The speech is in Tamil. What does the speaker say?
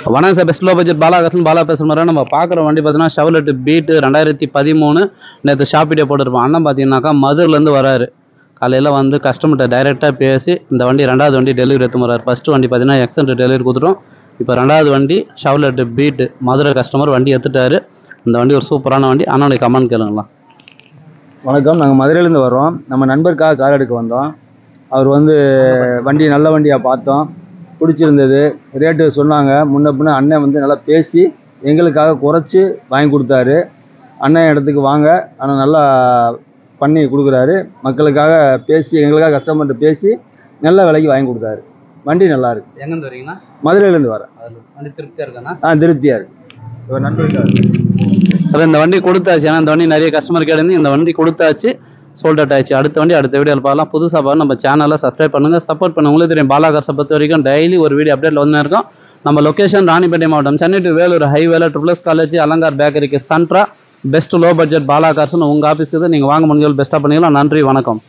வணக்கம் sir, best low budget Bala பேசுகிற மாதிரி நம்ம பார்க்குற வண்டி பார்த்தீங்கன்னா ஷெவர்லெட் பீட்டு 2013 நேற்று ஷாப் வீடியோ போட்டிருப்போம். அண்ணன் பார்த்தீங்கன்னாக்கா மதுரிலேருந்து வராரு. காலையில் வந்து கஸ்டமர்கிட்ட டைரெக்டாக பேசி இந்த வண்டி ரெண்டாவது வண்டி டெலிவரி எடுத்து வர்றாரு. ஃபஸ்ட்டு வண்டி பார்த்தீங்கன்னா எக்ஸென்ட் டெலிவரி கொடுத்துட்டோம். இப்போ ரெண்டாவது வண்டி ஷெவர்லெட் பீட்டு மதுரை கஸ்டமர் வண்டி எடுத்துட்டாரு. இந்த வண்டி ஒரு சூப்பரான வண்டி. அண்ணனுடைய கமெண்ட் கேளுங்களா. வணக்கம், நாங்கள் மதுரையிலேருந்து வரோம். நம்ம நண்பருக்காக கார் எடுக்க வந்தோம். அவர் வந்து வண்டி நல்ல வண்டியாக பார்த்தோம், பிடிச்சிருந்தது. ரேட்டு சொன்னாங்க. முன்ன பின்ன அண்ணன் வந்து நல்லா பேசி எங்களுக்காக குறைச்சி வாங்கி கொடுத்தாரு. அண்ணன் இடத்துக்கு வாங்க, ஆனால் நல்லா பண்ணி கொடுக்குறாரு. மக்களுக்காக பேசி எங்களுக்காக கஸ்டமர்கிட்ட பேசி நல்ல விலைக்கு வாங்கி கொடுத்தாரு. வண்டி நல்லா இருக்கு. எங்கேருந்து வரீங்கன்னா? மதுரையிலேருந்து வரேன். வண்டி திருப்தியாக இருக்காண்ணா? திருப்தியாக இருக்கு. ஒரு நண்பருக்காக சார் இந்த வண்டி கொடுத்தாச்சு. ஏன்னா இந்த வண்டி நிறைய கஸ்டமர் கேட்டு இந்த வண்டி கொடுத்தாச்சு, சோல்ட் அவுட் ஆயிடுச்சு. அடுத்த வண்டி அடுத்த வீடியோவில் பார்க்கலாம். புதுசாக பார்த்து நம்ம சேனலில் சப்ஸ்கிரைப் பண்ணுங்கள், சப்போர்ட் பண்ணுங்க. உங்களுக்கு தெரியும் பாலா கார்ஸை பொறுத்த வரைக்கும் டெய்லி ஒரு வீடியோ அப்டேட்டில் வந்து இருக்கும். நம்ம லொக்கேஷன் ராணிப்பேட்டை மாவட்டம், சென்னை டு வேலூர் ஹைவேல ட்ரிபிள்எஸ் காலேஜ் அலங்கார் பேக்கரிக்கு சென்ட்ரா பெஸ்ட் லோ பட்ஜெட் பாலா கார்ஸ்னு உங்கள் ஆஃபீஸ்க்கு நீங்கள் வாங்க முடிஞ்சது பெஸ்ட்டாக பண்ணிக்கலாம். நன்றி, வணக்கம்.